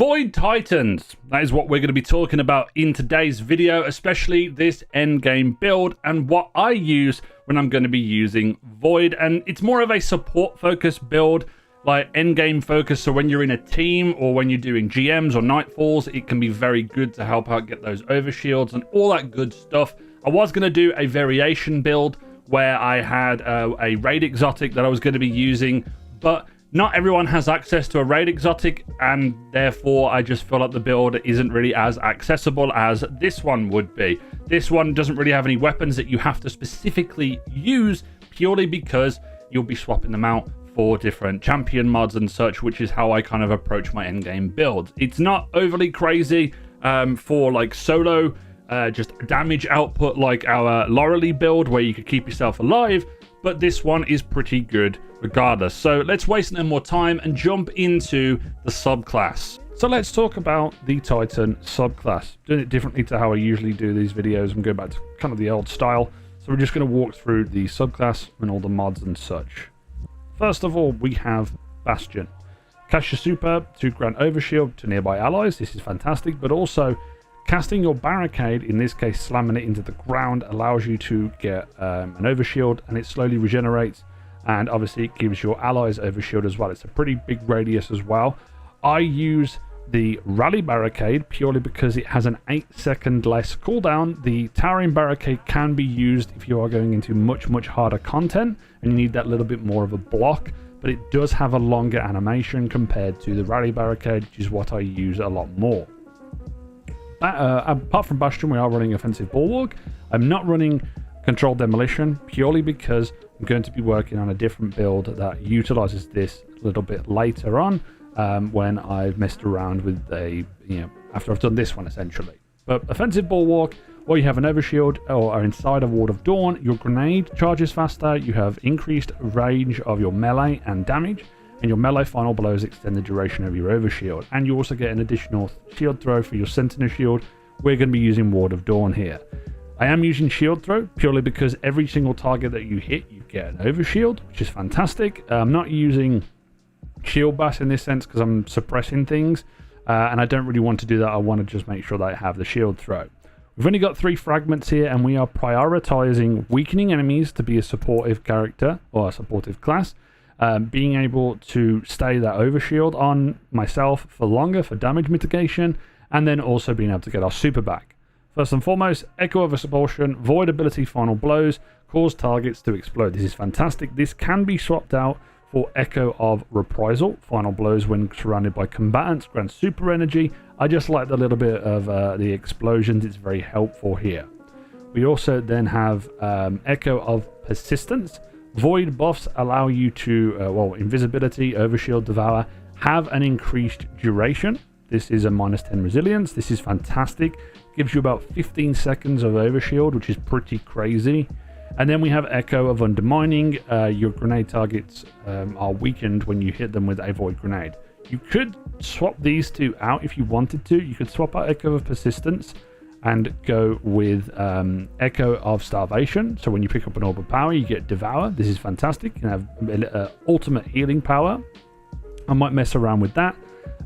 Void Titans. That is what we're going to be talking about in today's video, especially this endgame build and what I use when I'm going to be using Void. And it's more of a support focused build, like endgame focus. So when you're in a team or when you're doing GMs or Nightfalls, it can be very good to help out get those overshields and all that good stuff. I was going to do a variation build where I had a raid exotic that I was going to be using, but not everyone has access to a raid exotic, and therefore I just feel like the build isn't really as accessible as this one would be. This one doesn't really have any weapons that you have to specifically use, purely because you'll be swapping them out for different champion mods and such, which is how I kind of approach my endgame builds. It's not overly crazy for like solo just damage output like our Lorelei build where you could keep yourself alive, but this one is pretty good regardless. So let's waste no more time and jump into the subclass. So let's talk about the Titan subclass. Doing it differently to how I usually do these videos and go back to kind of the old style. So we're just going to walk through the subclass and all the mods and such. First of all, we have Bastion. Cast your super to grant overshield to nearby allies. This is fantastic, but also casting your barricade, in this case slamming it into the ground, allows you to get an overshield, and it slowly regenerates, and obviously it gives your allies overshield as well. It's a pretty big radius as well. I use the rally barricade purely because it has an 8-second less cooldown. The towering barricade can be used if you are going into much harder content and you need that little bit more of a block, but it does have a longer animation compared to the rally barricade, which is what I use a lot more. Apart from Bastion, we are running Offensive Bulwark. I'm not running Controlled Demolition purely because I'm going to be working on a different build that utilizes this a little bit later on when I've messed around with after I've done this one essentially. But Offensive Bulwark, or you have an overshield or are inside a Ward of Dawn, your grenade charges faster, you have increased range of your melee and damage, and your melee final blows extend the duration of your overshield. And you also get an additional shield throw for your Sentinel shield. We're going to be using Ward of Dawn here. I am using shield throw purely because every single target that you hit, you get an overshield, which is fantastic. I'm not using shield bash in this sense because I'm suppressing things, and I don't really want to do that. I want to just make sure that I have the shield throw. We've only got 3 fragments here, and we are prioritizing weakening enemies to be a supportive character or a supportive class. Being able to stay that overshield on myself for longer for damage mitigation, and then also being able to get our super back. First and foremost, Echo of Expulsion, Void ability final blows, cause targets to explode. This is fantastic. This can be swapped out for Echo of Reprisal, final blows when surrounded by combatants, grants super energy. I just like the little bit of the explosions. It's very helpful here. We also then have Echo of Persistence. Void buffs allow you to, invisibility, overshield, devour, have an increased duration. This is a -10 resilience. This is fantastic. Gives you about 15 seconds of overshield, which is pretty crazy. And then we have Echo of Undermining. Your grenade targets are weakened when you hit them with a Void grenade. You could swap these two out if you wanted to. You could swap out Echo of Persistence and go with Echo of Starvation. So when you pick up an Orb of Power, you get Devour. This is fantastic. You can have ultimate healing power. I might mess around with that,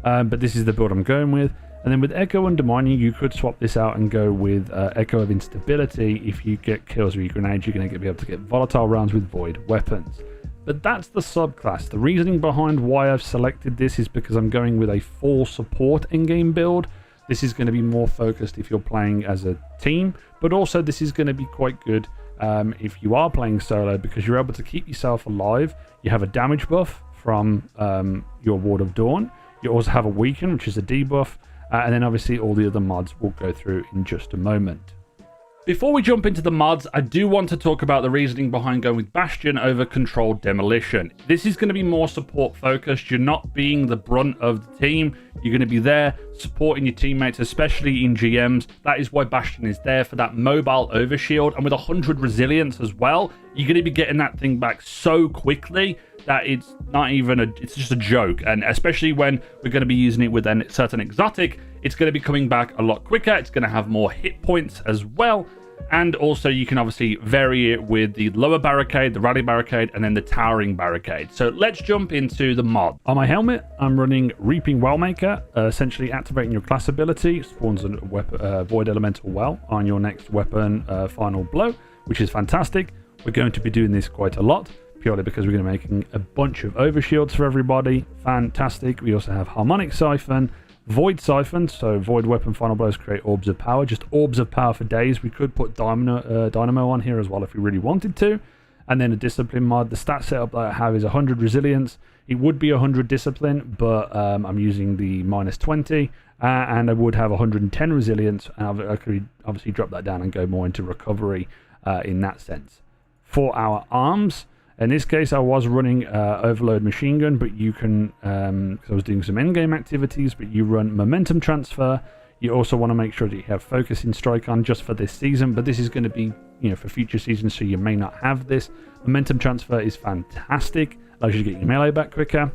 but this is the build I'm going with. And then with Echo Undermining, you could swap this out and go with Echo of Instability. If you get kills with your grenades, you're going to be able to get volatile rounds with Void weapons. But that's the subclass. The reasoning behind why I've selected this is because I'm going with a full support endgame build. This is going to be more focused if you're playing as a team, but also this is going to be quite good if you are playing solo, because you're able to keep yourself alive. You have a damage buff from your Ward of Dawn. You also have a weaken, which is a debuff, and then obviously all the other mods we'll go through in just a moment. Before we jump into the mods, I do want to talk about the reasoning behind going with Bastion over Controlled Demolition. This is going to be more support focused. You're not being the brunt of the team. You're going to be there supporting your teammates, especially in GMs. That is why Bastion is there, for that mobile overshield. And with 100 resilience as well, you're going to be getting that thing back so quickly that it's not even it's just a joke. And especially when we're going to be using it with a certain exotic, it's going to be coming back a lot quicker. It's going to have more hit points as well. And also you can obviously vary it with the lower barricade, the rally barricade, and then the towering barricade. So let's jump into the mod. On my helmet, I'm running Reaping Wellmaker, essentially activating your class ability, spawns a Void Elemental Well on your next weapon final blow, which is fantastic. We're going to be doing this quite a lot, purely because we're going to be making a bunch of overshields for everybody. Fantastic. We also have Harmonic Siphon, Void Siphon, so Void Weapon Final Blows create Orbs of Power, just Orbs of Power for days. We could put Dynamo on here as well if we really wanted to. And then a Discipline mod. The stat setup that I have is 100 Resilience. It would be 100 Discipline, but I'm using the -20, and I would have 110 Resilience, and I could obviously drop that down and go more into recovery in that sense. For our arms, in this case, I was running Overload Machine Gun, but you can, because I was doing some endgame activities, but you run Momentum Transfer. You also want to make sure that you have Focusing Strike on just for this season, but this is going to be, for future seasons, so you may not have this. Momentum Transfer is fantastic, allows you to get your melee back quicker.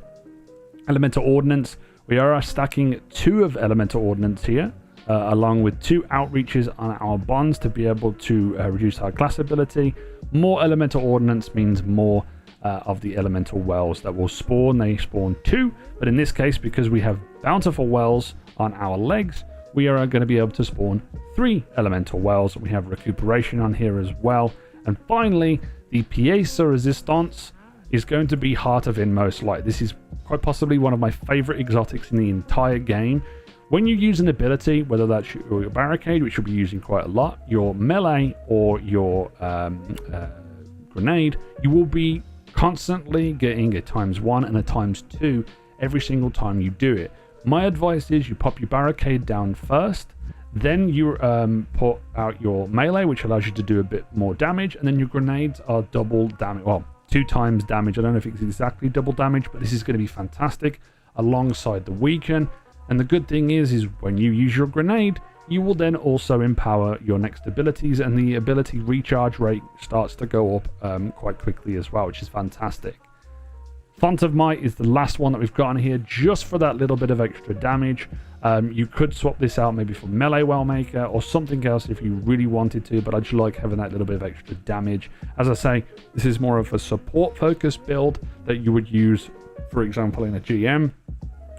Elemental Ordnance, we are stacking 2 of Elemental Ordnance here, along with 2 outreaches on our bonds to be able to reduce our class ability. More Elemental Ordnance means more of the Elemental Wells that will spawn. They spawn 2, but in this case, because we have Bountiful Wells on our legs, we are going to be able to spawn 3 Elemental Wells. We have Recuperation on here as well. And finally, the Pieza Resistance is going to be Heart of Inmost Light. This is quite possibly one of my favorite exotics in the entire game. When you use an ability, whether that's your barricade, which you'll be using quite a lot, your melee, or your grenade, you will be constantly getting a ×1 and a ×2 every single time you do it. My advice is you pop your barricade down first, then you put out your melee, which allows you to do a bit more damage, and then your grenades are double damage, well, 2 times damage. I don't know if it's exactly double damage, but this is going to be fantastic alongside the weaken. And the good thing is when you use your grenade, you will then also empower your next abilities, and the ability recharge rate starts to go up quite quickly as well, which is fantastic. Font of Might is the last one that we've got on here, just for that little bit of extra damage. You could swap this out maybe for Melee Wellmaker or something else if you really wanted to, but I just like having that little bit of extra damage. As I say, this is more of a support focused build that you would use, for example, in a GM.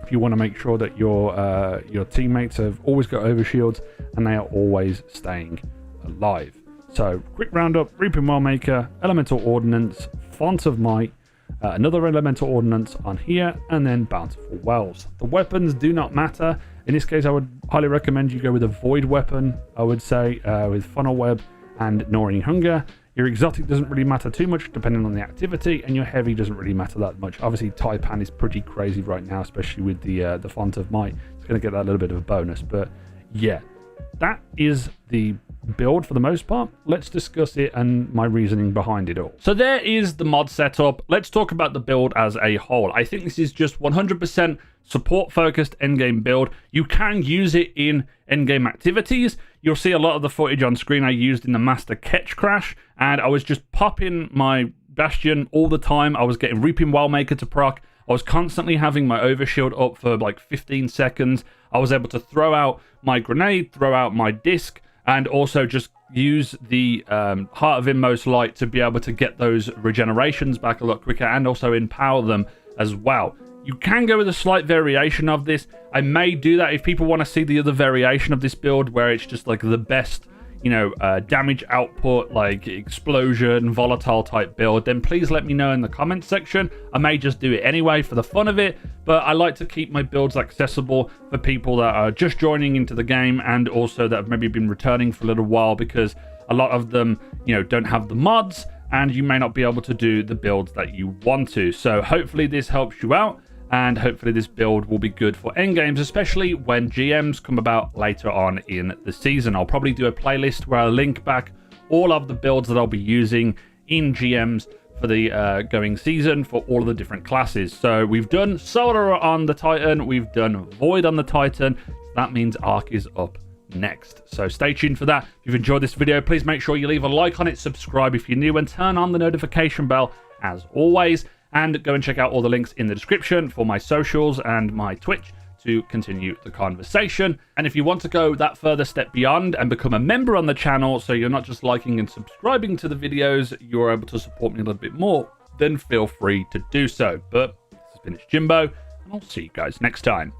If you want to make sure that your teammates have always got overshields and they are always staying alive. So, quick roundup: Reaping Wellmaker, Elemental Ordnance, Font of Might, another Elemental Ordnance on here, and then Bountiful Wells. The weapons do not matter. In this case, I would highly recommend you go with a Void weapon, I would say, with Funnel Web and Gnawing Hunger. Your exotic doesn't really matter too much depending on the activity, and your heavy doesn't really matter that much. Obviously, Taipan is pretty crazy right now, especially with the Font of Might. It's going to get that little bit of a bonus, but yeah, that is the build for the most part. Let's discuss it and my reasoning behind it all. So there is the mod setup. Let's talk about the build as a whole. I think this is just 100% support focused endgame build. You can use it in endgame activities. You'll see a lot of the footage on screen I used in the Master Catch Crash, and I was just popping my Bastion all the time. I was getting Reaping Wellmaker to proc. I was constantly having my Overshield up for like 15 seconds. I was able to throw out my grenade, throw out my disc, and also just use the Heart of Inmost Light to be able to get those regenerations back a lot quicker, and also empower them as well. You can go with a slight variation of this. I may do that if people want to see the other variation of this build, where it's just like the best, damage output, like explosion, volatile type build, then please let me know in the comments section. I may just do it anyway for the fun of it, but I like to keep my builds accessible for people that are just joining into the game, and also that have maybe been returning for a little while, because a lot of them, don't have the mods, and you may not be able to do the builds that you want to. So hopefully this helps you out, and hopefully this build will be good for endgames, especially when GMs come about later on in the season. I'll probably do a playlist where I'll link back all of the builds that I'll be using in GMs for the going season for all of the different classes. So we've done Solar on the Titan, we've done Void on the Titan. That means Arc is up next. So stay tuned for that. If you've enjoyed this video, please make sure you leave a like on it, subscribe if you're new, and turn on the notification bell as always. And go and check out all the links in the description for my socials and my Twitch to continue the conversation. And if you want to go that further step beyond and become a member on the channel, so you're not just liking and subscribing to the videos, you're able to support me a little bit more, then feel free to do so. But this has been Jimbo, and I'll see you guys next time.